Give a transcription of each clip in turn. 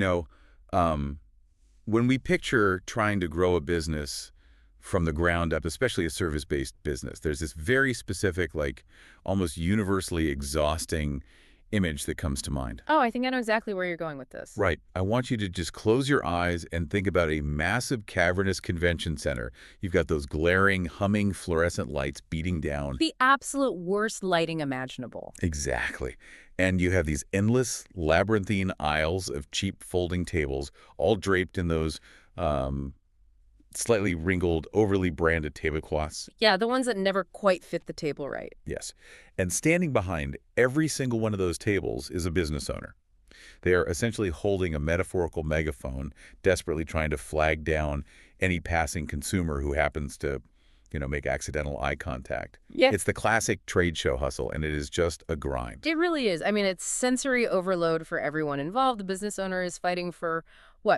know, um, when we picture trying to grow a business from the ground up, especially a service-based business, there's this very specific, like almost universally exhausting image that comes to mind. Oh, I think I know exactly where you're going with this. Right. I want you to just close your eyes and think about a massive cavernous convention center. You've got those glaring, humming fluorescent lights beating down. The absolute worst lighting imaginable. Exactly. And you have these endless, labyrinthine aisles of cheap folding tables, all draped in those slightly wrinkled, overly branded tablecloths. Yeah, the ones that never quite fit the table right. Yes. And standing behind every single one of those tables is a business owner. They are essentially holding a metaphorical megaphone, desperately trying to flag down any passing consumer who happens to, make accidental eye contact. Yeah. It's the classic trade show hustle, and it is just a grind. It really is. I mean, it's sensory overload for everyone involved. The business owner is fighting for,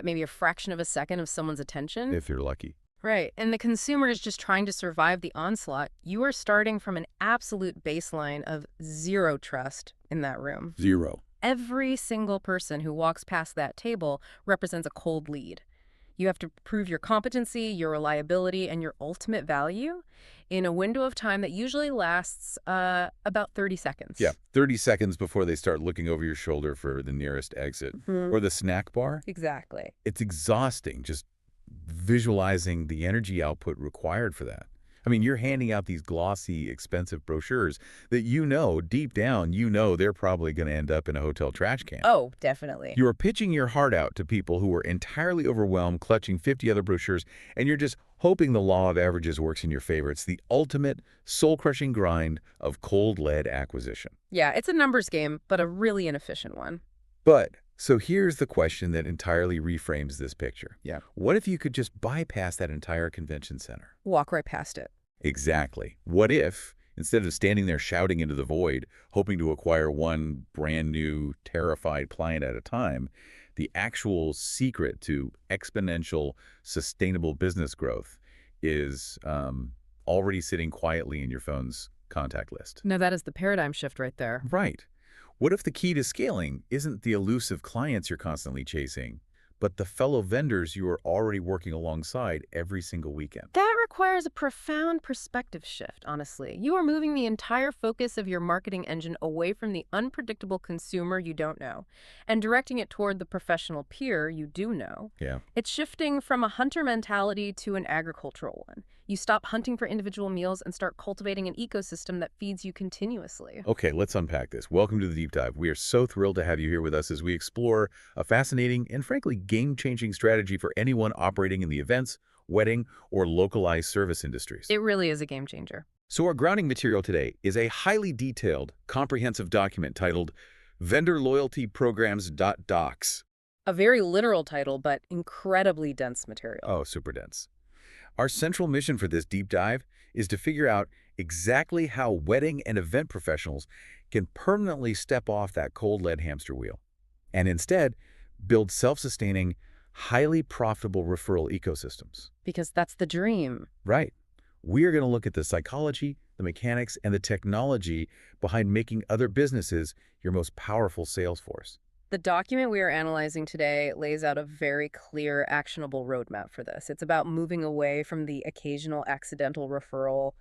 maybe a fraction of a second of someone's attention? If you're lucky. Right. And the consumer is just trying to survive the onslaught. You are starting from an absolute baseline of zero trust in that room. Zero. Every single person who walks past that table represents a cold lead. You have to prove your competency, your reliability, and your ultimate value in a window of time that usually lasts about 30 seconds. Yeah, 30 seconds before they start looking over your shoulder for the nearest exit. Or the snack bar. Exactly. It's exhausting just visualizing the energy output required for that. I mean, you're handing out these glossy, expensive brochures that deep down, they're probably going to end up in a hotel trash can. Oh, definitely. You are pitching your heart out to people who are entirely overwhelmed, clutching 50 other brochures, and you're just hoping the law of averages works in your favor. It's the ultimate soul-crushing grind of cold lead acquisition. Yeah, it's a numbers game, but a really inefficient one. So here's the question that entirely reframes this picture. Yeah. What if you could just bypass that entire convention center? Walk right past it. Exactly. What if, instead of standing there shouting into the void, hoping to acquire one brand new, terrified client at a time, the actual secret to exponential, sustainable business growth is already sitting quietly in your phone's contact list? No, that is the paradigm shift right there. Right. What if the key to scaling isn't the elusive clients you're constantly chasing, but the fellow vendors you are already working alongside every single weekend? That requires a profound perspective shift, honestly. You are moving the entire focus of your marketing engine away from the unpredictable consumer you don't know and directing it toward the professional peer you do know. Yeah. It's shifting from a hunter mentality to an agricultural one. You stop hunting for individual meals and start cultivating an ecosystem that feeds you continuously. Okay, let's unpack this. Welcome to the Deep Dive. We are so thrilled to have you here with us as we explore a fascinating and frankly game-changing strategy for anyone operating in the events, wedding, or localized service industries. It really is a game changer. So our grounding material today is a highly detailed, comprehensive document titled Vendor Loyalty Programs.docs. A very literal title, but incredibly dense material. Oh, super dense. Our central mission for this deep dive is to figure out exactly how wedding and event professionals can permanently step off that cold lead hamster wheel and instead build self-sustaining, highly profitable referral ecosystems. Because that's the dream. Right. We are going to look at the psychology, the mechanics, and the technology behind making other businesses your most powerful sales force. The document we are analyzing today lays out a very clear, actionable roadmap for this. It's about moving away from the occasional accidental referral,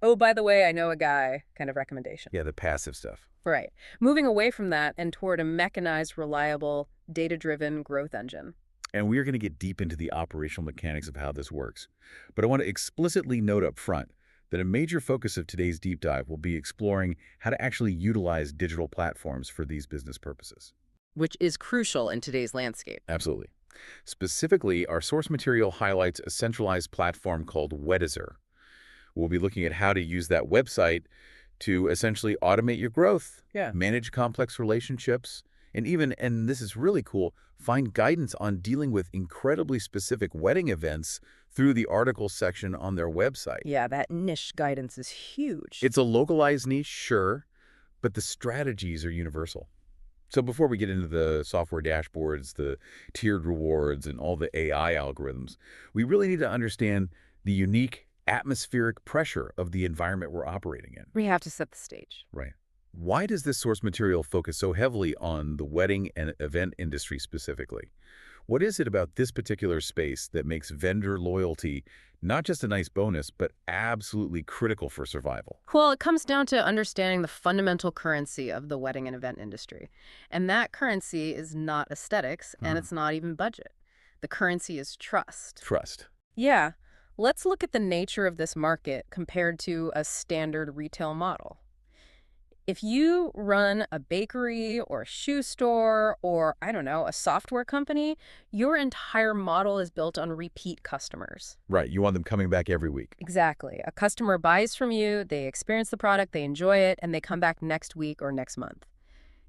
oh, by the way, I know a guy kind of recommendation. Yeah, the passive stuff. Right. Moving away from that and toward a mechanized, reliable, data-driven growth engine. And we are going to get deep into the operational mechanics of how this works. But I want to explicitly note up front that a major focus of today's deep dive will be exploring how to actually utilize digital platforms for these business purposes. Which is crucial in today's landscape. Absolutely. Specifically, our source material highlights a centralized platform called Weddizer. We'll be looking at how to use that website to essentially automate your growth, manage complex relationships, and even, and this is really cool, find guidance on dealing with incredibly specific wedding events through the article section on their website. Yeah, that niche guidance is huge. It's a localized niche, sure, but the strategies are universal. So before we get into the software dashboards, the tiered rewards, and all the AI algorithms, we really need to understand the unique atmospheric pressure of the environment we're operating in. We have to set the stage. Right. Why does this source material focus so heavily on the wedding and event industry specifically? What is it about this particular space that makes vendor loyalty not just a nice bonus, but absolutely critical for survival? Well, it comes down to understanding the fundamental currency of the wedding and event industry. And that currency is not aesthetics, and it's not even budget. The currency is trust. Trust. Yeah. Let's look at the nature of this market compared to a standard retail model. If you run a bakery or a shoe store or, I don't know, a software company, your entire model is built on repeat customers. Right, you want them coming back every week. Exactly. A customer buys from you, they experience the product, they enjoy it, and they come back next week or next month.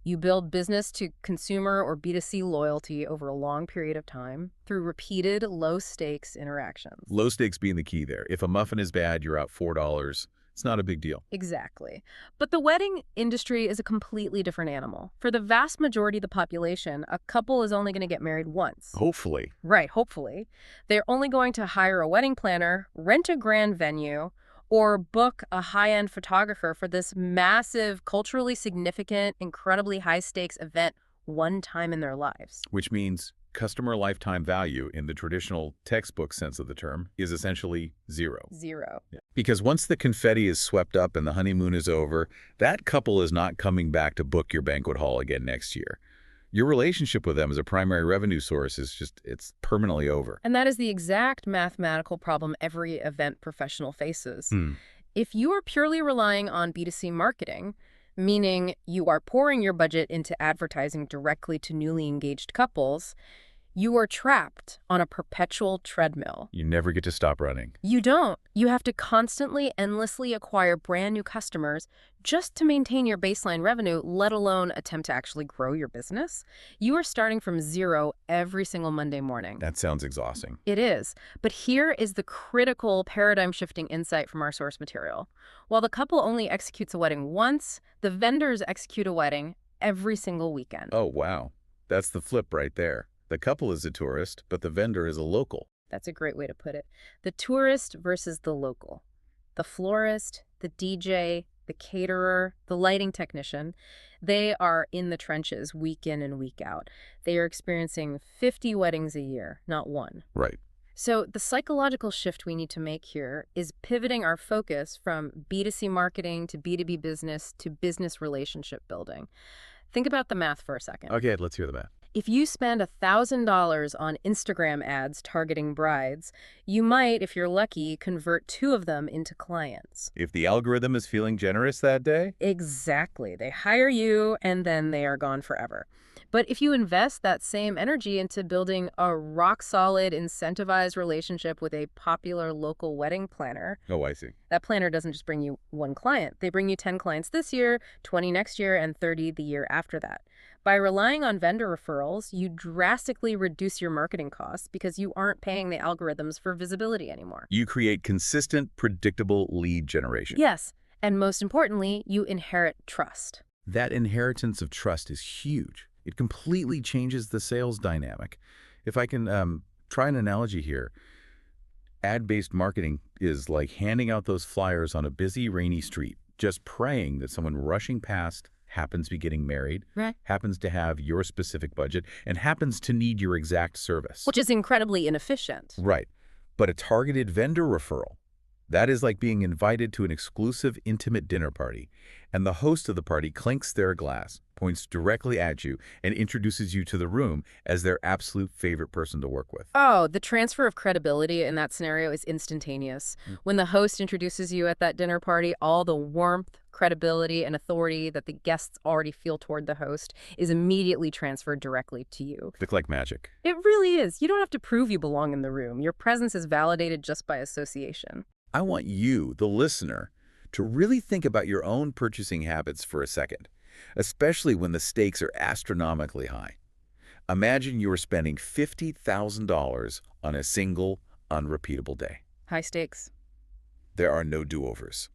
You build business to consumer or B2C loyalty over a long period of time through repeated low-stakes interactions. Low stakes being the key there. If a muffin is bad, you're out $4. It's not a big deal. Exactly. But the wedding industry is a completely different animal. For the vast majority of the population, a couple is only going to get married once. Hopefully. Right, hopefully. They're only going to hire a wedding planner, rent a grand venue, or book a high-end photographer for this massive, culturally significant, incredibly high-stakes event one time in their lives. Which means customer lifetime value in the traditional textbook sense of the term is essentially zero. Zero. Yeah. Because once the confetti is swept up and the honeymoon is over, that couple is not coming back to book your banquet hall again next year. Your relationship with them as a primary revenue source is it's permanently over. And that is the exact mathematical problem every event professional faces. If you are purely relying on B2C marketing, meaning you are pouring your budget into advertising directly to newly engaged couples, you are trapped on a perpetual treadmill. You never get to stop running. You don't. You have to constantly, endlessly acquire brand new customers just to maintain your baseline revenue, let alone attempt to actually grow your business. You are starting from zero every single Monday morning. That sounds exhausting. It is. But here is the critical paradigm-shifting insight from our source material. While the couple only executes a wedding once, the vendors execute a wedding every single weekend. Oh, wow. That's the flip right there. The couple is a tourist, but the vendor is a local. That's a great way to put it. The tourist versus the local. The florist, the DJ, the caterer, the lighting technician, they are in the trenches week in and week out. They are experiencing 50 weddings a year, not one. Right. So the psychological shift we need to make here is pivoting our focus from B2C marketing to B2B business to business relationship building. Think about the math for a second. Okay, let's hear the math. If you spend $1,000 on Instagram ads targeting brides, you might, if you're lucky, convert 2 of them into clients. If the algorithm is feeling generous that day? Exactly. They hire you, and then they are gone forever. But if you invest that same energy into building a rock-solid, incentivized relationship with a popular local wedding planner... Oh, I see. That planner doesn't just bring you 1 client. They bring you 10 clients this year, 20 next year, and 30 the year after that. By relying on vendor referrals, you drastically reduce your marketing costs because you aren't paying the algorithms for visibility anymore. You create consistent, predictable lead generation. Yes, and most importantly, you inherit trust. That inheritance of trust is huge. It completely changes the sales dynamic. If I can try an analogy here, ad-based marketing is like handing out those flyers on a busy, rainy street, just praying that someone rushing past happens to be getting married, right, happens to have your specific budget, and happens to need your exact service. Which is incredibly inefficient. Right. But a targeted vendor referral, that is like being invited to an exclusive, intimate dinner party, and the host of the party clinks their glass, points directly at you, and introduces you to the room as their absolute favorite person to work with. Oh, the transfer of credibility in that scenario is instantaneous. When the host introduces you at that dinner party, all the warmth, credibility, and authority that the guests already feel toward the host is immediately transferred directly to you. Click like magic. It really is. You don't have to prove you belong in the room. Your presence is validated just by association. I want you, the listener, to really think about your own purchasing habits for a second, especially when the stakes are astronomically high. Imagine you are spending $50,000 on a single, unrepeatable day. High stakes. There are no do-overs.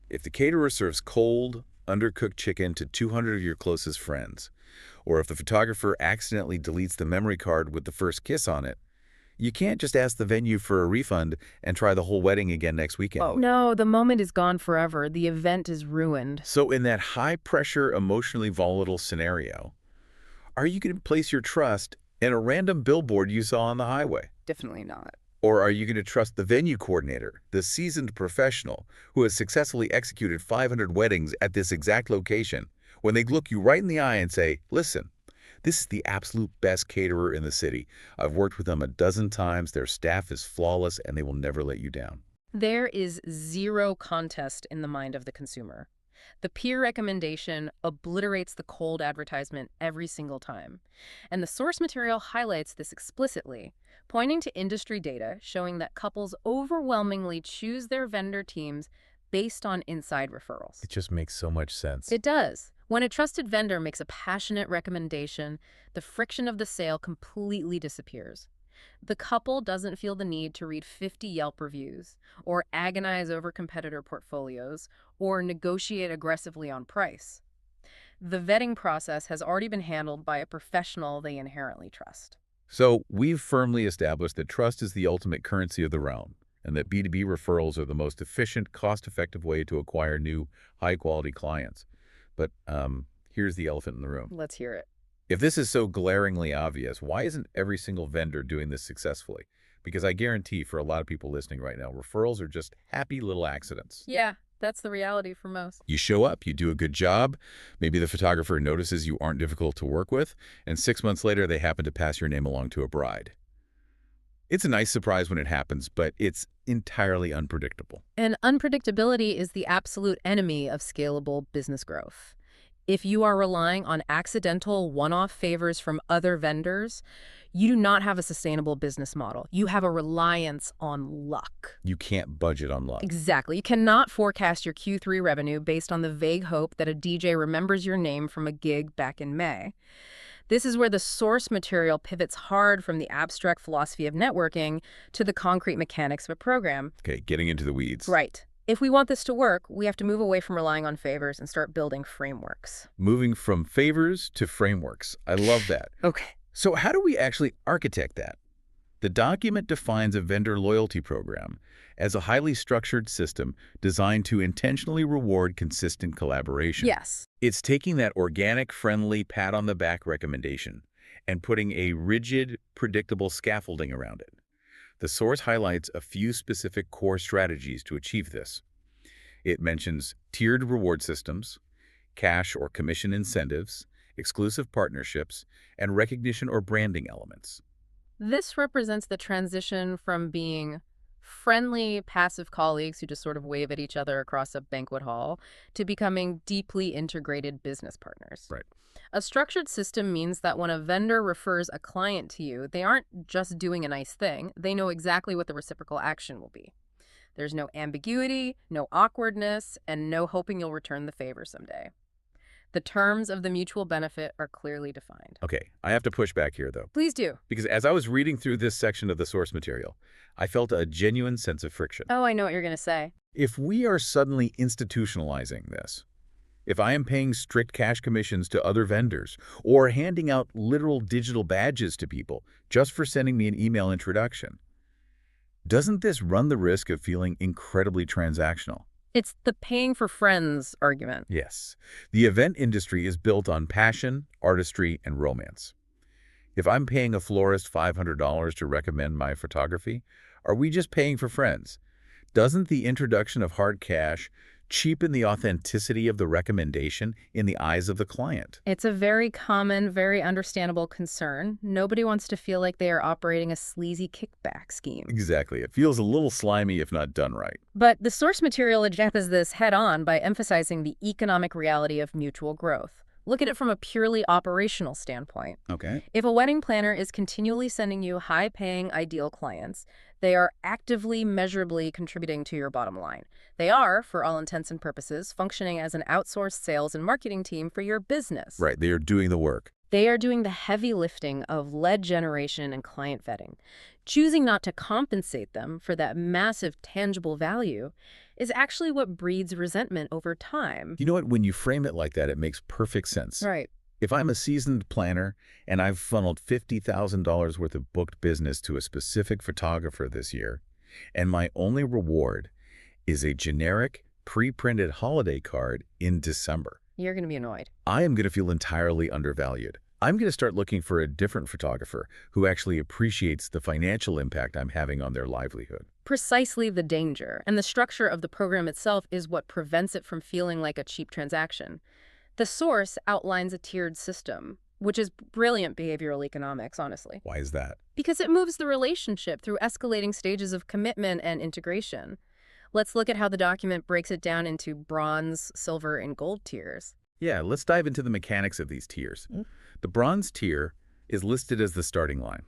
If the caterer serves cold, undercooked chicken to 200 of your closest friends, or if the photographer accidentally deletes the memory card with the first kiss on it, You can't just ask the venue for a refund and try the whole wedding again next weekend. Oh, no, the moment is gone forever. The event is ruined. So in that high-pressure, emotionally volatile scenario, are you going to place your trust in a random billboard you saw on the highway? Definitely not. Or are you going to trust the venue coordinator, the seasoned professional who has successfully executed 500 weddings at this exact location, when they look you right in the eye and say, listen, this is the absolute best caterer in the city. I've worked with them a dozen times. Their staff is flawless, and they will never let you down. There is zero contest in the mind of the consumer. The peer recommendation obliterates the cold advertisement every single time. And the source material highlights this explicitly, pointing to industry data showing that couples overwhelmingly choose their vendor teams based on inside referrals. It just makes so much sense. It does. When a trusted vendor makes a passionate recommendation, the friction of the sale completely disappears. The couple doesn't feel the need to read 50 Yelp reviews, or agonize over competitor portfolios, or negotiate aggressively on price. The vetting process has already been handled by a professional they inherently trust. So we've firmly established that trust is the ultimate currency of the realm, and that B2B referrals are the most efficient, cost-effective way to acquire new, high-quality clients. But here's the elephant in the room. Let's hear it. If this is so glaringly obvious, why isn't every single vendor doing this successfully? Because I guarantee for a lot of people listening right now, referrals are just happy little accidents. Yeah, that's the reality for most. You show up, you do a good job, maybe the photographer notices you aren't difficult to work with, and 6 months later they happen to pass your name along to a bride. It's a nice surprise when it happens, but it's entirely unpredictable. And unpredictability is the absolute enemy of scalable business growth. If you are relying on accidental one-off favors from other vendors, you do not have a sustainable business model. You have a reliance on luck. You can't budget on luck. Exactly. You cannot forecast your Q3 revenue based on the vague hope that a DJ remembers your name from a gig back in May. This is where the source material pivots hard from the abstract philosophy of networking to the concrete mechanics of a program. Okay, getting into the weeds. Right. If we want this to work, we have to move away from relying on favors and start building frameworks. Moving from favors to frameworks. I love that. Okay. So how do we actually architect that? The document defines a vendor loyalty program as a highly structured system designed to intentionally reward consistent collaboration. Yes. It's taking that organic, friendly, pat-on-the-back recommendation and putting a rigid, predictable scaffolding around it. The source highlights a few specific core strategies to achieve this. It mentions tiered reward systems, cash or commission incentives, exclusive partnerships, and recognition or branding elements. This represents the transition from being friendly, passive colleagues who just sort of wave at each other across a banquet hall to becoming deeply integrated business partners. Right. A structured system means that when a vendor refers a client to you, they aren't just doing a nice thing. They know exactly what the reciprocal action will be. There's no ambiguity, no awkwardness, and no hoping you'll return the favor someday. The terms of the mutual benefit are clearly defined. Okay, I have to push back here, though. Please do. Because as I was reading through this section of the source material, I felt a genuine sense of friction. Oh, I know what you're going to say. If we are suddenly institutionalizing this, if I am paying strict cash commissions to other vendors or handing out literal digital badges to people just for sending me an email introduction, doesn't this run the risk of feeling incredibly transactional? It's the paying for friends argument. Yes. The event industry is built on passion, artistry, and romance. If I'm paying a florist $500 to recommend my photography, are we just paying for friends? Doesn't the introduction of hard cash cheapen the authenticity of the recommendation in the eyes of the client? It's a very common, very understandable concern. Nobody wants to feel like they are operating a sleazy kickback scheme. Exactly. It feels a little slimy if not done right. But the source material addresses this head-on by emphasizing the economic reality of mutual growth. Look at it from a purely operational standpoint. Okay. If a wedding planner is continually sending you high-paying, ideal clients, they are actively, measurably contributing to your bottom line. They are, for all intents and purposes, functioning as an outsourced sales and marketing team for your business. Right. They are doing the work. They are doing the heavy lifting of lead generation and client vetting. Choosing not to compensate them for that massive tangible value is actually what breeds resentment over time. You know what? When you frame it like that, it makes perfect sense. Right. If I'm a seasoned planner and I've funneled $50,000 worth of booked business to a specific photographer this year, and my only reward is a generic, pre-printed holiday card in December, You're going to be annoyed. I am going to feel entirely undervalued. I'm going to start looking for a different photographer who actually appreciates the financial impact I'm having on their livelihood. Precisely the danger, and the structure of the program itself is what prevents it from feeling like a cheap transaction. The source outlines a tiered system, which is brilliant behavioral economics, honestly. Why is that? Because it moves the relationship through escalating stages of commitment and integration. Let's look at how the document breaks it down into bronze, silver, and gold tiers. Yeah, let's dive into the mechanics of these tiers. The bronze tier is listed as the starting line.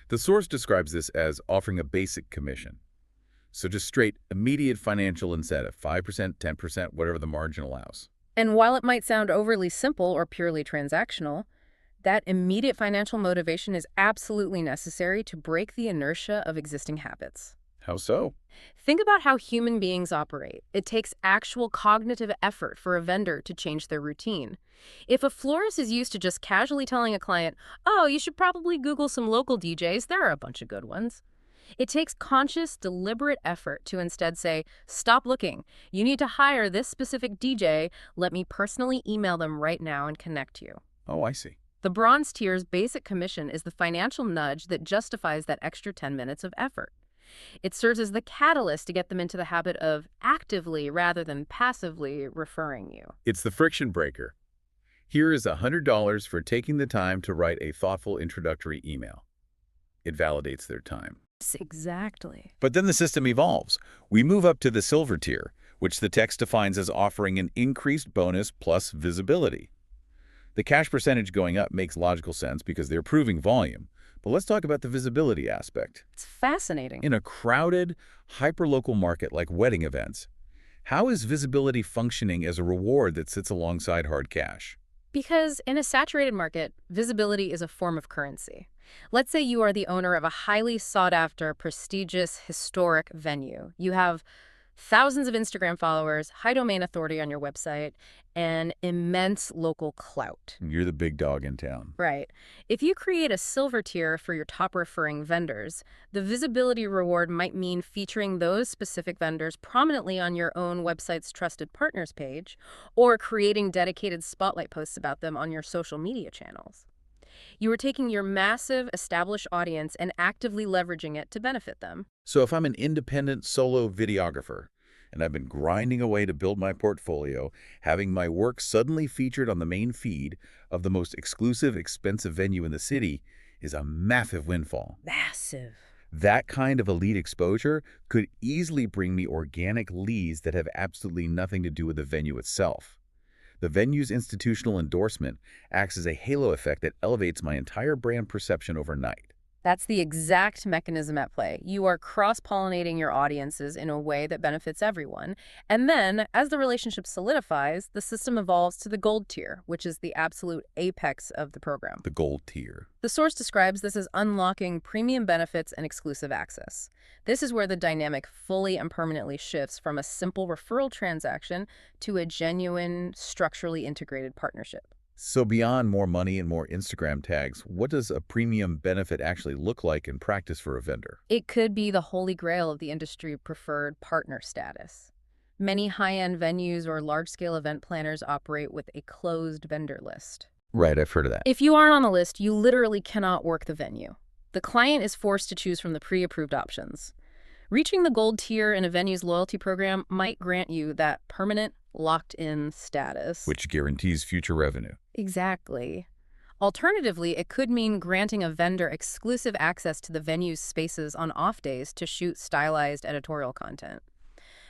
The source describes this as offering a basic commission. So just straight, immediate financial incentive, 5%, 10%, whatever the margin allows. And while it might sound overly simple or purely transactional, that immediate financial motivation is absolutely necessary to break the inertia of existing habits. How so? Think about how human beings operate. It takes actual cognitive effort for a vendor to change their routine. If a florist is used to just casually telling a client, "Oh, you should probably Google some local DJs, there are a bunch of good ones," it takes conscious, deliberate effort to instead say, "Stop looking. You need to hire this specific DJ. Let me personally email them right now and connect you." Oh, I see. The bronze tier's basic commission is the financial nudge that justifies that extra 10 minutes of effort. It serves as the catalyst to get them into the habit of actively rather than passively referring you. It's the friction breaker. Here is $100 for taking the time to write a thoughtful introductory email. It validates their time. Exactly. But then the system evolves. We move up to the silver tier, which the text defines as offering an increased bonus plus visibility. The cash percentage going up makes logical sense because they're proving volume. But let's talk about the visibility aspect. It's fascinating. In a crowded, hyperlocal market like wedding events, how is visibility functioning as a reward that sits alongside hard cash? Because in a saturated market, visibility is a form of currency. Let's say you are the owner of a highly sought-after, prestigious, historic venue. You have thousands of Instagram followers, high domain authority on your website, and immense local clout. You're the big dog in town. Right. If you create a silver tier for your top referring vendors, the visibility reward might mean featuring those specific vendors prominently on your own website's trusted partners page, or creating dedicated spotlight posts about them on your social media channels. You are taking your massive, established audience and actively leveraging it to benefit them. So if I'm an independent solo videographer, and I've been grinding away to build my portfolio, having my work suddenly featured on the main feed of the most exclusive, expensive venue in the city is a massive windfall. Massive. That kind of elite exposure could easily bring me organic leads that have absolutely nothing to do with the venue itself. The venue's institutional endorsement acts as a halo effect that elevates my entire brand perception overnight. That's the exact mechanism at play. You are cross-pollinating your audiences in a way that benefits everyone. And then, as the relationship solidifies, the system evolves to the gold tier, which is the absolute apex of the program. The gold tier. The source describes this as unlocking premium benefits and exclusive access. This is where the dynamic fully and permanently shifts from a simple referral transaction to a genuine, structurally integrated partnership. So beyond more money and more Instagram tags, what does a premium benefit actually look like in practice for a vendor? It could be the holy grail of the industry-preferred partner status. Many high-end venues or large-scale event planners operate with a closed vendor list. Right, I've heard of that. If you aren't on the list, you literally cannot work the venue. The client is forced to choose from the pre-approved options. Reaching the gold tier in a venue's loyalty program might grant you that permanent, locked-in status. Which guarantees future revenue. Exactly. Alternatively, it could mean granting a vendor exclusive access to the venue's spaces on off days to shoot stylized editorial content.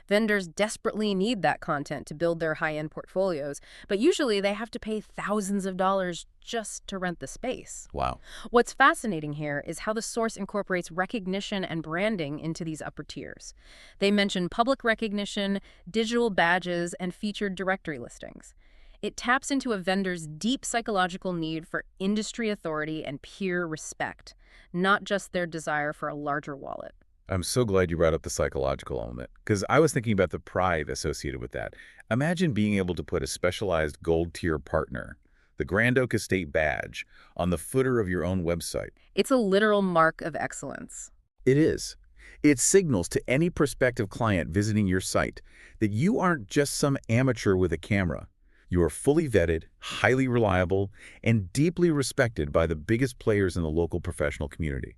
Vendors desperately need that content to build their high-end portfolios, but usually they have to pay thousands of dollars just to rent the space. Wow. What's fascinating here is how the source incorporates recognition and branding into these upper tiers. They mention public recognition, digital badges, and featured directory listings. It taps into a vendor's deep psychological need for industry authority and peer respect, not just their desire for a larger wallet. I'm so glad you brought up the psychological element, because I was thinking about the pride associated with that. Imagine being able to put a specialized gold tier partner, the Grand Oak Estate badge, on the footer of your own website. It's a literal mark of excellence. It is. It signals to any prospective client visiting your site that you aren't just some amateur with a camera. You are fully vetted, highly reliable, and deeply respected by the biggest players in the local professional community.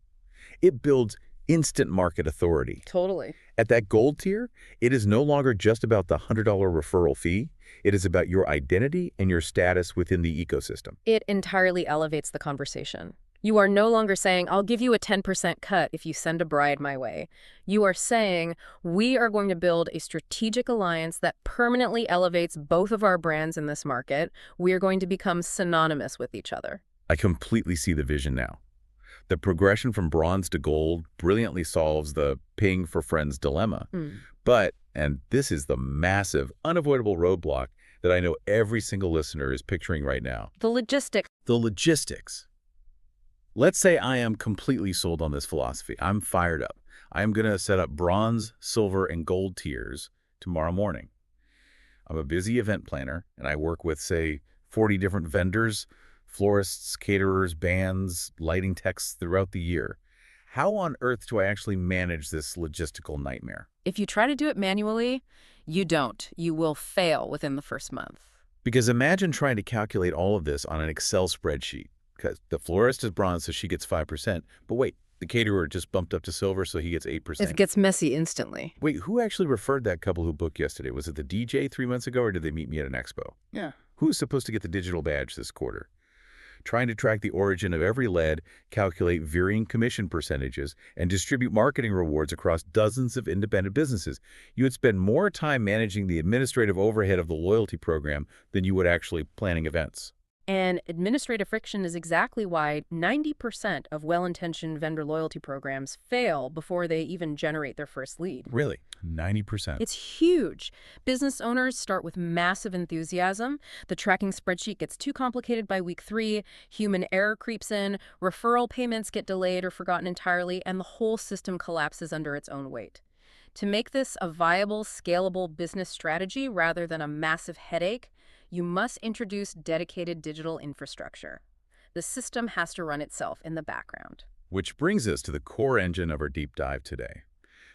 It builds instant market authority. Totally. At that gold tier, it is no longer just about the $100 referral fee. It is about your identity and your status within the ecosystem. It entirely elevates the conversation. You are no longer saying, I'll give you a 10% cut if you send a bride my way. You are saying, we are going to build a strategic alliance that permanently elevates both of our brands in this market. We are going to become synonymous with each other. I completely see the vision now. The progression from bronze to gold brilliantly solves the paying for friends dilemma. But, and this is the massive, unavoidable roadblock that I know every single listener is picturing right now. The logistics. The logistics. Let's say I am completely sold on this philosophy. I'm fired up. I am going to set up bronze, silver, and gold tiers tomorrow morning. I'm a busy event planner, and I work with, say, 40 different vendors, florists, caterers, bands, lighting techs throughout the year. How on earth do I actually manage this logistical nightmare? If you try to do it manually, you don't. You will fail within the first month. Because imagine trying to calculate all of this on an Excel spreadsheet. Because the florist is bronze, so she gets 5%. But wait, the caterer just bumped up to silver, so he gets 8%. It gets messy instantly. Wait, who actually referred that couple who booked yesterday? Was it the DJ 3 months ago, or did they meet me at an expo? Yeah. Who's supposed to get the digital badge this quarter? Trying to track the origin of every lead, calculate varying commission percentages, and distribute marketing rewards across dozens of independent businesses. You would spend more time managing the administrative overhead of the loyalty program than you would actually planning events. And administrative friction is exactly why 90% of well-intentioned vendor loyalty programs fail before they even generate their first lead. Really? 90%? It's huge. Business owners start with massive enthusiasm. The tracking spreadsheet gets too complicated by week 3, human error creeps in, referral payments get delayed or forgotten entirely, and the whole system collapses under its own weight. To make this a viable, scalable business strategy rather than a massive headache, you must introduce dedicated digital infrastructure. The system has to run itself in the background. Which brings us to the core engine of our deep dive today.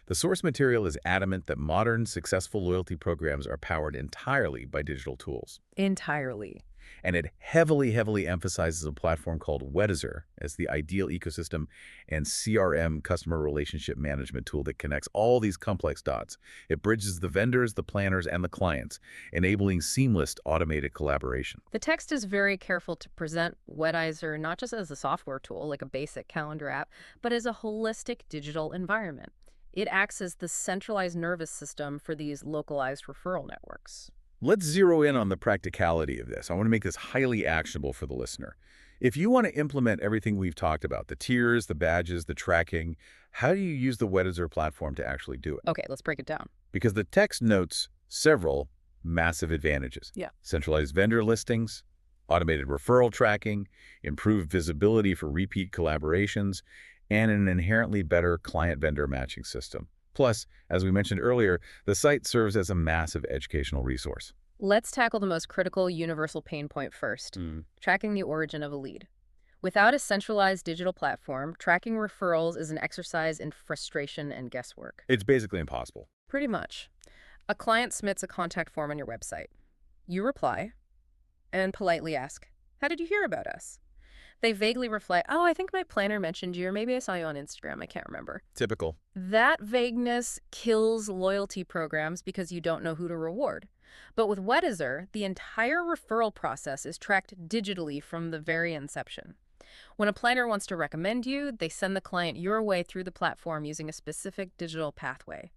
The source material is adamant that modern, successful loyalty programs are powered entirely by digital tools. Entirely. And it heavily emphasizes a platform called Weddizer as the ideal ecosystem and CRM, customer relationship management tool that connects all these complex dots. It bridges the vendors, the planners, and the clients, enabling seamless automated collaboration. The text is very careful to present Weddizer not just as a software tool, like a basic calendar app, but as a holistic digital environment. It acts as the centralized nervous system for these localized referral networks. Let's zero in on the practicality of this. I want to make this highly actionable for the listener. If you want to implement everything we've talked about, the tiers, the badges, the tracking, how do you use the Weddizer platform to actually do it? Okay, let's break it down. Because the text notes several massive advantages. Yeah. Centralized vendor listings, automated referral tracking, improved visibility for repeat collaborations, and an inherently better client-vendor matching system. Plus, as we mentioned earlier, the site serves as a massive educational resource. Let's tackle the most critical universal pain point first, tracking the origin of a lead. Without a centralized digital platform, tracking referrals is an exercise in frustration and guesswork. It's basically impossible. Pretty much. A client submits a contact form on your website. You reply and politely ask, "How did you hear about us?" They vaguely reply, "Oh, I think my planner mentioned you, or maybe I saw you on Instagram, I can't remember." Typical. That vagueness kills loyalty programs because you don't know who to reward. But with Weddizer, the entire referral process is tracked digitally from the very inception. When a planner wants to recommend you, they send the client your way through the platform using a specific digital pathway.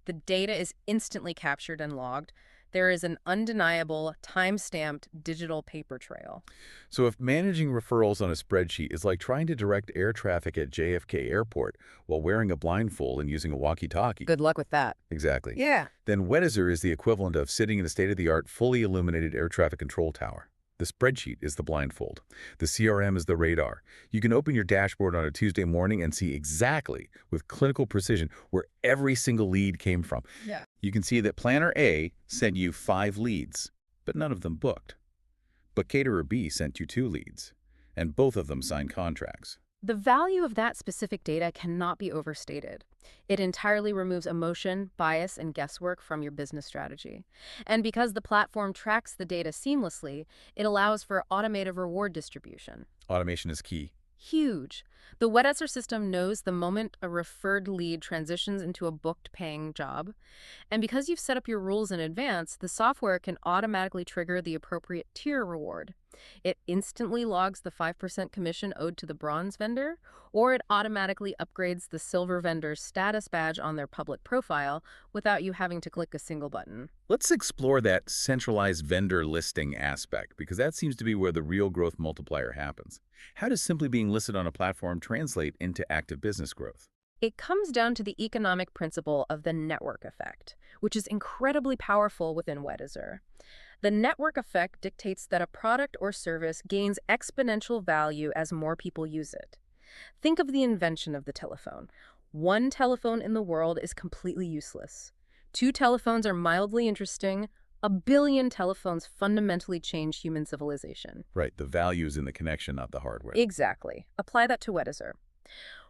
The data is instantly captured and logged. There is an undeniable, time-stamped digital paper trail. So if managing referrals on a spreadsheet is like trying to direct air traffic at JFK Airport while wearing a blindfold and using a walkie-talkie. Good luck with that. Exactly. Yeah. Then Weddizer is the equivalent of sitting in a state-of-the-art, fully illuminated air traffic control tower. The spreadsheet is the blindfold. The CRM is the radar. You can open your dashboard on a Tuesday morning and see exactly, with clinical precision, where every single lead came from. Yeah. You can see that Planner A sent you 5 leads, but none of them booked. but caterer B sent you 2 leads, and both of them signed contracts. The value of that specific data cannot be overstated. It entirely removes emotion, bias, and guesswork from your business strategy. And because the platform tracks the data seamlessly, it allows for automated reward distribution. Automation is key. Huge. The Weddizer system knows the moment a referred lead transitions into a booked paying job. And because you've set up your rules in advance, the software can automatically trigger the appropriate tier reward. It instantly logs the 5% commission owed to the bronze vendor, or it automatically upgrades the silver vendor's status badge on their public profile without you having to click a single button. Let's explore that centralized vendor listing aspect, because that seems to be where the real growth multiplier happens. How does simply being listed on a platform translate into active business growth? It comes down to the economic principle of the network effect, which is incredibly powerful within Weddizer. The network effect dictates that a product or service gains exponential value as more people use it. Think of the invention of the telephone. One telephone in the world is completely useless. 2 telephones are mildly interesting. A billion telephones fundamentally change human civilization. Right, the value is in the connection, not the hardware. Exactly. Apply that to Weddizer.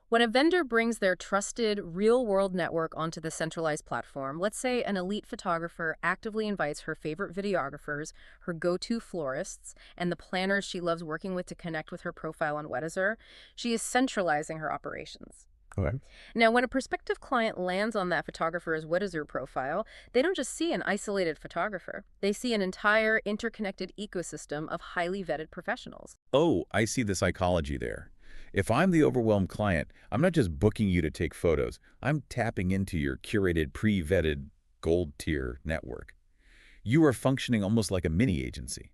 When a vendor brings their trusted, real-world network onto the centralized platform, let's say an elite photographer actively invites her favorite videographers, her go-to florists, and the planners she loves working with to connect with her profile on Weddizer, she is centralizing her operations. Okay. Now, when a prospective client lands on that photographer's Weddizer profile, they don't just see an isolated photographer. They see an entire interconnected ecosystem of highly vetted professionals. Oh, I see the psychology there. If I'm the overwhelmed client, I'm not just booking you to take photos. I'm tapping into your curated, pre-vetted gold tier network. You are functioning almost like a mini agency.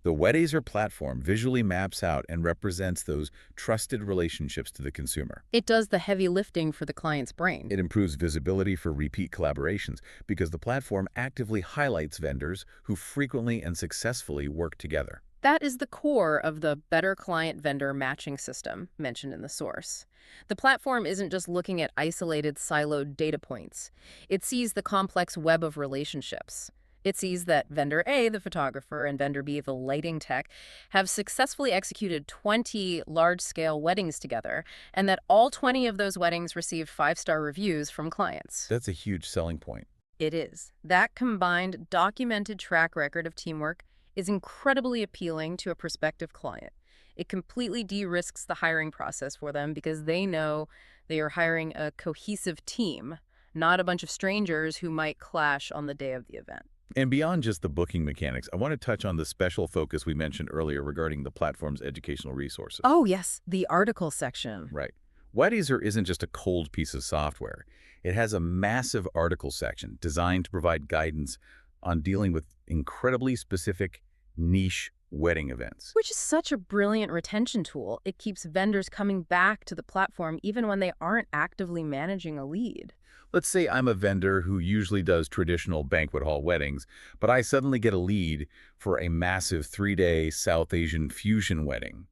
The Weddizer platform visually maps out and represents those trusted relationships to the consumer. It does the heavy lifting for the client's brain. It improves visibility for repeat collaborations because the platform actively highlights vendors who frequently and successfully work together. That is the core of the better client-vendor matching system mentioned in the source. The platform isn't just looking at isolated, siloed data points. It sees the complex web of relationships. It sees that vendor A, the photographer, and vendor B, the lighting tech, have successfully executed 20 large-scale weddings together, and that all 20 of those weddings received 5-star reviews from clients. That's a huge selling point. It is. That combined, documented track record of teamwork is incredibly appealing to a prospective client. It completely de-risks the hiring process for them because they know they are hiring a cohesive team, not a bunch of strangers who might clash on the day of the event. And beyond just the booking mechanics, I want to touch on the special focus we mentioned earlier regarding the platform's educational resources. Oh, yes, the article section. Right. Weddizer isn't just a cold piece of software. It has a massive article section designed to provide guidance on dealing with incredibly specific niche wedding events. Which is such a brilliant retention tool. It keeps vendors coming back to the platform even when they aren't actively managing a lead. Let's say I'm a vendor who usually does traditional banquet hall weddings, but I suddenly get a lead for a massive 3-day South Asian fusion wedding.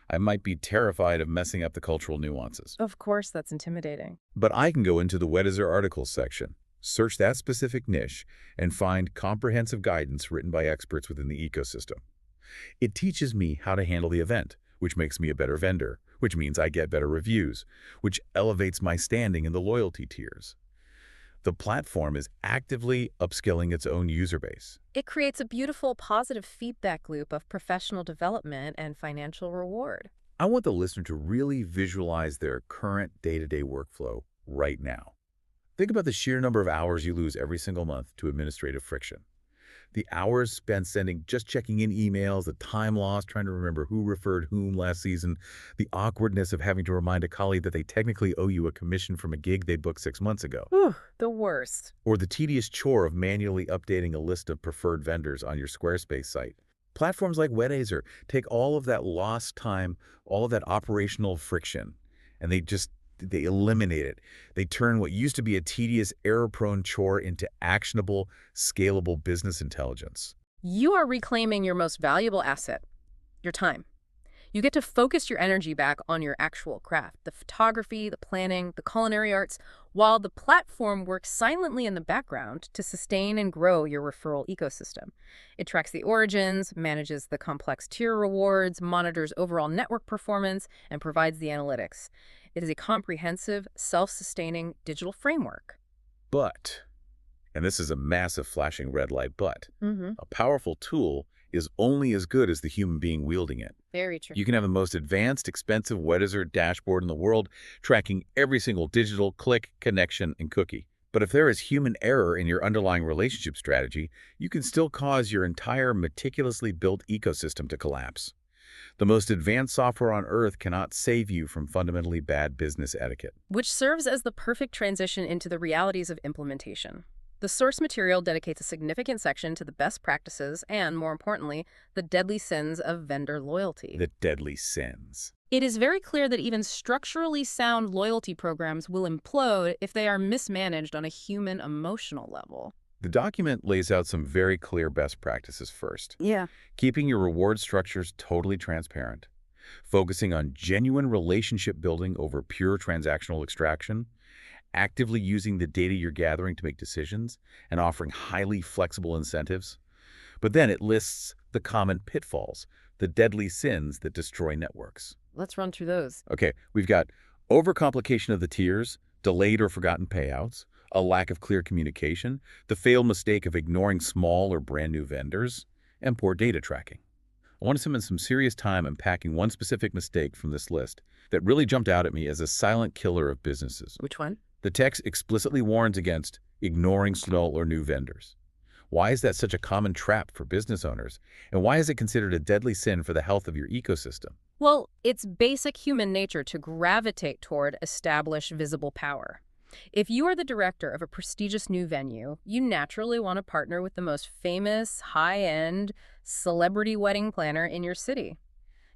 I might be terrified of messing up the cultural nuances. Of course, that's intimidating. But I can go into the Weddizer articles section, search that specific niche, and find comprehensive guidance written by experts within the ecosystem. It teaches me how to handle the event, which makes me a better vendor, which means I get better reviews, which elevates my standing in the loyalty tiers. The platform is actively upskilling its own user base. It creates a beautiful, positive feedback loop of professional development and financial reward. I want the listener to really visualize their current day-to-day workflow right now. Think about the sheer number of hours you lose every single month to administrative friction. The hours spent just checking in emails, the time lost trying to remember who referred whom last season, the awkwardness of having to remind a colleague that they technically owe you a commission from a gig they booked 6 months ago. Whew, the worst. Or the tedious chore of manually updating a list of preferred vendors on your Squarespace site. Platforms like Weddizer take all of that lost time, all of that operational friction, and they eliminate it. They turn what used to be a tedious, error-prone chore into actionable, scalable business intelligence. You are reclaiming your most valuable asset, your time. You get to focus your energy back on your actual craft, the photography, the planning, the culinary arts, while the platform works silently in the background to sustain and grow your referral ecosystem. It tracks the origins, manages the complex tier rewards, monitors overall network performance, and provides the analytics. It is a comprehensive, self-sustaining digital framework. But, and this is a massive flashing red light but, Mm-hmm. a powerful tool is only as good as the human being wielding it. Very true. You can have the most advanced, expensive Weddizer dashboard in the world, tracking every single digital click, connection, and cookie. But if there is human error in your underlying relationship strategy, you can still cause your entire meticulously built ecosystem to collapse. The most advanced software on Earth cannot save you from fundamentally bad business etiquette. Which serves as the perfect transition into the realities of implementation. The source material dedicates a significant section to the best practices and, more importantly, the deadly sins of vendor loyalty. The deadly sins. It is very clear that even structurally sound loyalty programs will implode if they are mismanaged on a human emotional level. The document lays out some very clear best practices first. Yeah. Keeping your reward structures totally transparent. Focusing on genuine relationship building over pure transactional extraction. Actively using the data you're gathering to make decisions, and offering highly flexible incentives. But then it lists the common pitfalls, the deadly sins that destroy networks. Let's run through those. Okay, we've got overcomplication of the tiers, delayed or forgotten payouts, a lack of clear communication, the failed mistake of ignoring small or brand new vendors, and poor data tracking. I want to spend some serious time unpacking one specific mistake from this list that really jumped out at me as a silent killer of businesses. Which one? The text explicitly warns against ignoring small or new vendors. Why is that such a common trap for business owners? And why is it considered a deadly sin for the health of your ecosystem? Well, it's basic human nature to gravitate toward established visible power. If you are the director of a prestigious new venue, you naturally want to partner with the most famous, high-end celebrity wedding planner in your city.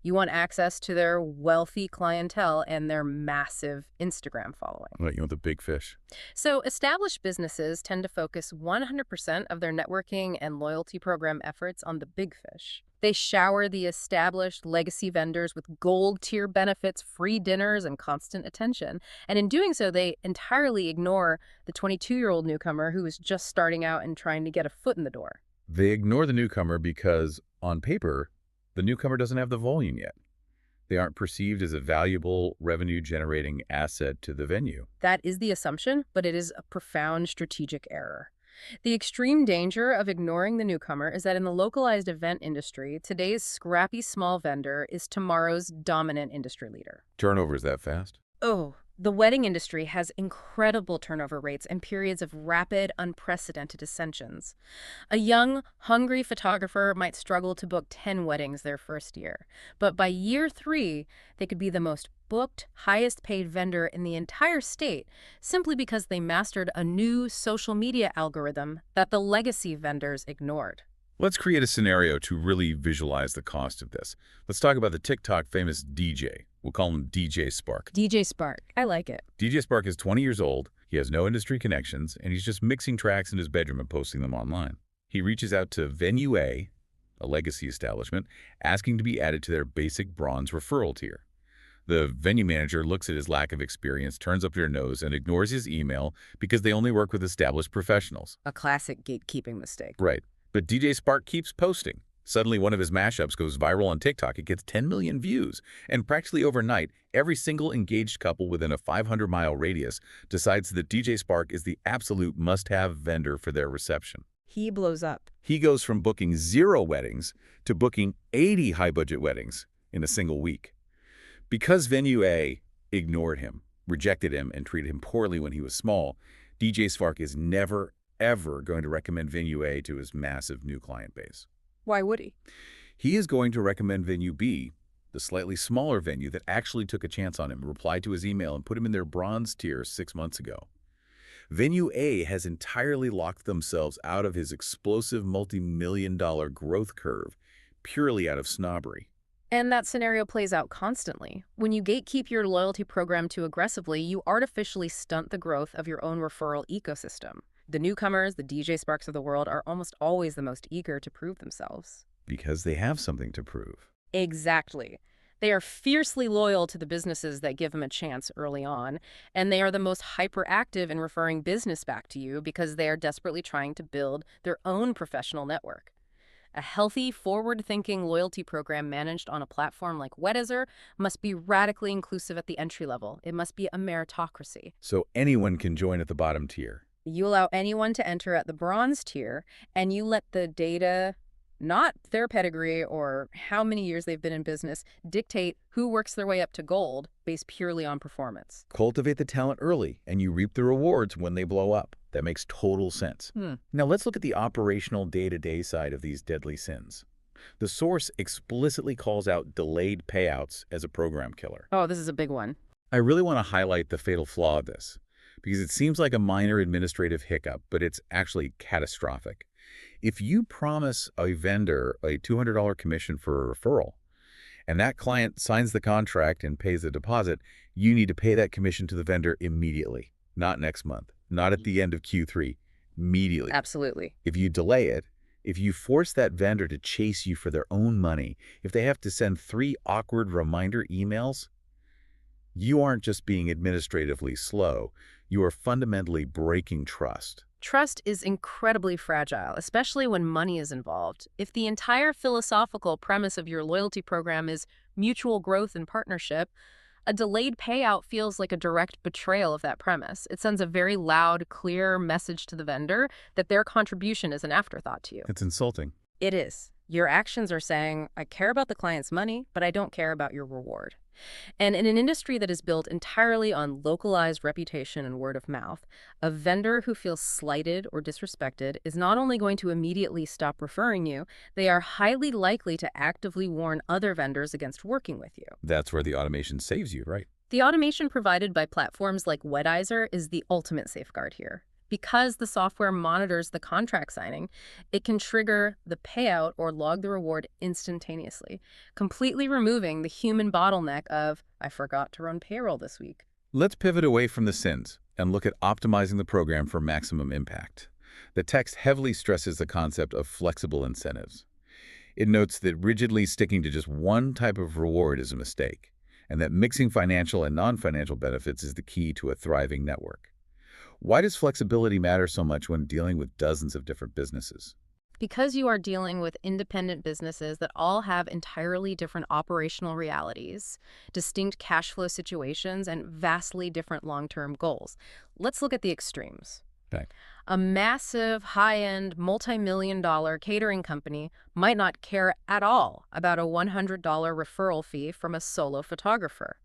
You want access to their wealthy clientele and their massive Instagram following. Right, you want the big fish. So established businesses tend to focus 100% of their networking and loyalty program efforts on the big fish. They shower the established legacy vendors with gold tier benefits, free dinners, and constant attention. And in doing so, they entirely ignore the 22-year-old newcomer who is just starting out and trying to get a foot in the door. They ignore the newcomer because, on paper, the newcomer doesn't have the volume yet. They aren't perceived as a valuable revenue-generating asset to the venue. That is the assumption, but it is a profound strategic error. The extreme danger of ignoring the newcomer is that in the localized event industry, today's scrappy small vendor is tomorrow's dominant industry leader. Turnover is that fast? Oh, the wedding industry has incredible turnover rates and periods of rapid, unprecedented ascensions. A young, hungry photographer might struggle to book 10 weddings their first year, but by year 3, they could be the most booked, highest-paid vendor in the entire state simply because they mastered a new social media algorithm that the legacy vendors ignored. Let's create a scenario to really visualize the cost of this. Let's talk about the TikTok famous DJ. We'll call him DJ Spark. DJ Spark. I like it. DJ Spark is 20 years old, he has no industry connections, and he's just mixing tracks in his bedroom and posting them online. He reaches out to Venue A, a legacy establishment, asking to be added to their basic bronze referral tier. The venue manager looks at his lack of experience, turns up their nose, and ignores his email because they only work with established professionals. A classic gatekeeping mistake. Right. But DJ Spark keeps posting. Suddenly, one of his mashups goes viral on TikTok. It gets 10 million views. And practically overnight, every single engaged couple within a 500-mile radius decides that DJ Spark is the absolute must-have vendor for their reception. He blows up. He goes from booking 0 weddings to booking 80 high-budget weddings in a single week. Because Venue A ignored him, rejected him, and treated him poorly when he was small, DJ Spark is never, ever going to recommend Venue A to his massive new client base. Why would he? He is going to recommend Venue B, the slightly smaller venue that actually took a chance on him, replied to his email, and put him in their bronze tier 6 months ago. Venue A has entirely locked themselves out of his explosive multi-million-dollar growth curve purely out of snobbery. And that scenario plays out constantly. When you gatekeep your loyalty program too aggressively, you artificially stunt the growth of your own referral ecosystem. The newcomers, the DJ Sparks of the world, are almost always the most eager to prove themselves. Because they have something to prove. Exactly. They are fiercely loyal to the businesses that give them a chance early on, and they are the most hyperactive in referring business back to you because they are desperately trying to build their own professional network. A healthy, forward-thinking loyalty program managed on a platform like Weddizer must be radically inclusive at the entry level. It must be a meritocracy. So anyone can join at the bottom tier. You allow anyone to enter at the bronze tier, and you let the data, not their pedigree or how many years they've been in business, dictate who works their way up to gold based purely on performance. Cultivate the talent early, and you reap the rewards when they blow up. That makes total sense. Now let's look at the operational day-to-day side of these deadly sins. The source explicitly calls out delayed payouts as a program killer. Oh, this is a big one. I really want to highlight the fatal flaw of this, because it seems like a minor administrative hiccup, but it's actually catastrophic. If you promise a vendor a $200 commission for a referral, and that client signs the contract and pays the deposit, you need to pay that commission to the vendor immediately, not next month, not at the end of Q3, immediately. Absolutely. If you delay it, if you force that vendor to chase you for their own money, if they have to send 3 awkward reminder emails, you aren't just being administratively slow, you are fundamentally breaking trust. Trust is incredibly fragile, especially when money is involved. If the entire philosophical premise of your loyalty program is mutual growth and partnership, a delayed payout feels like a direct betrayal of that premise. It sends a very loud, clear message to the vendor that their contribution is an afterthought to you. It's insulting. It is. Your actions are saying, I care about the client's money, but I don't care about your reward. And in an industry that is built entirely on localized reputation and word of mouth, a vendor who feels slighted or disrespected is not only going to immediately stop referring you, they are highly likely to actively warn other vendors against working with you. That's where the automation saves you, right? The automation provided by platforms like Weddizer is the ultimate safeguard here. Because the software monitors the contract signing, it can trigger the payout or log the reward instantaneously, completely removing the human bottleneck of, I forgot to run payroll this week. Let's pivot away from the sins and look at optimizing the program for maximum impact. The text heavily stresses the concept of flexible incentives. It notes that rigidly sticking to just one type of reward is a mistake, and that mixing financial and non-financial benefits is the key to a thriving network. Why does flexibility matter so much when dealing with dozens of different businesses? Because you are dealing with independent businesses that all have entirely different operational realities, distinct cash flow situations, and vastly different long-term goals. Let's look at the extremes. Okay. A massive, high-end, multi-million-dollar catering company might not care at all about a $100 referral fee from a solo photographer.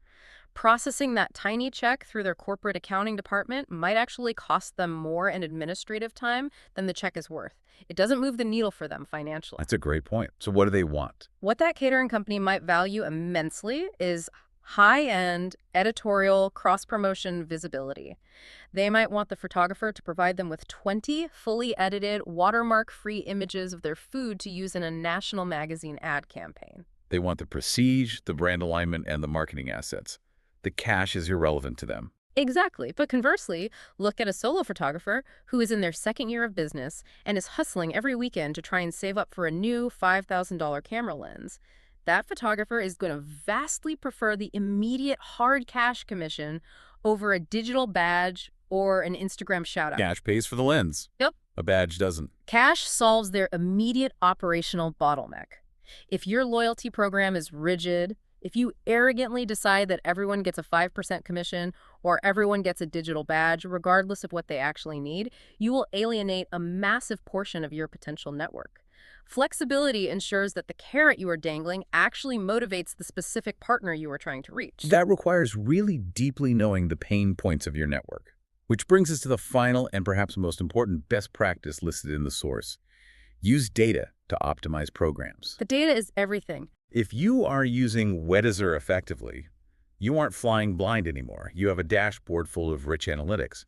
Processing that tiny check through their corporate accounting department might actually cost them more in administrative time than the check is worth. It doesn't move the needle for them financially. That's a great point. So what do they want? What that catering company might value immensely is high-end editorial cross-promotion visibility. They might want the photographer to provide them with 20 fully edited, watermark-free images of their food to use in a national magazine ad campaign. They want the prestige, the brand alignment, and the marketing assets. The cash is irrelevant to them. Exactly. But conversely, look at a solo photographer who is in their second year of business and is hustling every weekend to try and save up for a new $5,000 camera lens. That photographer is going to vastly prefer the immediate hard cash commission over a digital badge or an Instagram shout-out. Cash pays for the lens. Yep. A badge doesn't. Cash solves their immediate operational bottleneck. If your loyalty program is rigid, if you arrogantly decide that everyone gets a 5% commission or everyone gets a digital badge, regardless of what they actually need, you will alienate a massive portion of your potential network. Flexibility ensures that the carrot you are dangling actually motivates the specific partner you are trying to reach. That requires really deeply knowing the pain points of your network. Which brings us to the final and perhaps most important best practice listed in the source. Use data to optimize programs. The data is everything. If you are using Weddizer effectively, you aren't flying blind anymore. You have a dashboard full of rich analytics.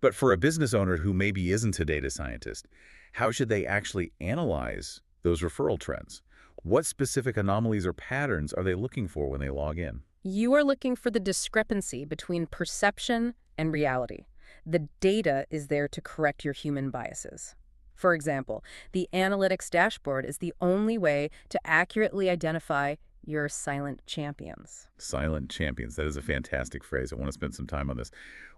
But for a business owner who maybe isn't a data scientist, how should they actually analyze those referral trends? What specific anomalies or patterns are they looking for when they log in? You are looking for the discrepancy between perception and reality. The data is there to correct your human biases. For example, the analytics dashboard is the only way to accurately identify your silent champions. Silent champions. That is a fantastic phrase. I want to spend some time on this.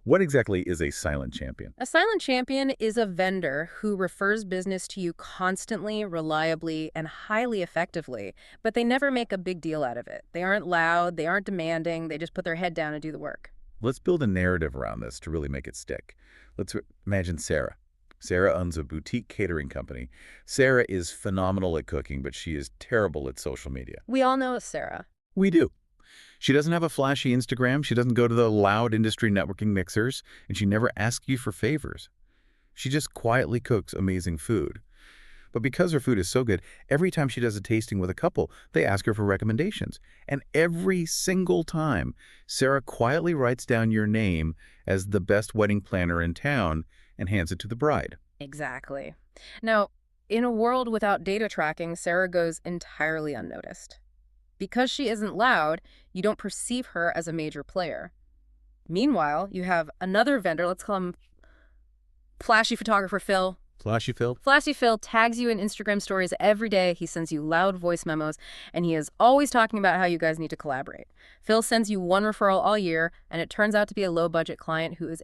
What exactly is a silent champion? A silent champion is a vendor who refers business to you constantly, reliably, and highly effectively, but they never make a big deal out of it. They aren't loud, they aren't demanding, they just put their head down and do the work. Let's build a narrative around this to really make it stick. Let's imagine Sarah. Sarah owns a boutique catering company. Sarah is phenomenal at cooking, but she is terrible at social media. We all know Sarah. We do. She doesn't have a flashy Instagram, she doesn't go to the loud industry networking mixers, and she never asks you for favors. She just quietly cooks amazing food. But because her food is so good, every time she does a tasting with a couple, they ask her for recommendations. And every single time, Sarah quietly writes down your name as the best wedding planner in town and hands it to the bride. Exactly. Now, in a world without data tracking, Sarah goes entirely unnoticed. Because she isn't loud, you don't perceive her as a major player. Meanwhile, you have another vendor, let's call him Flashy Photographer Phil. Flashy Phil? Flashy Phil tags you in Instagram stories every day. He sends you loud voice memos, and he is always talking about how you guys need to collaborate. Phil sends you one referral all year, and it turns out to be a low-budget client who is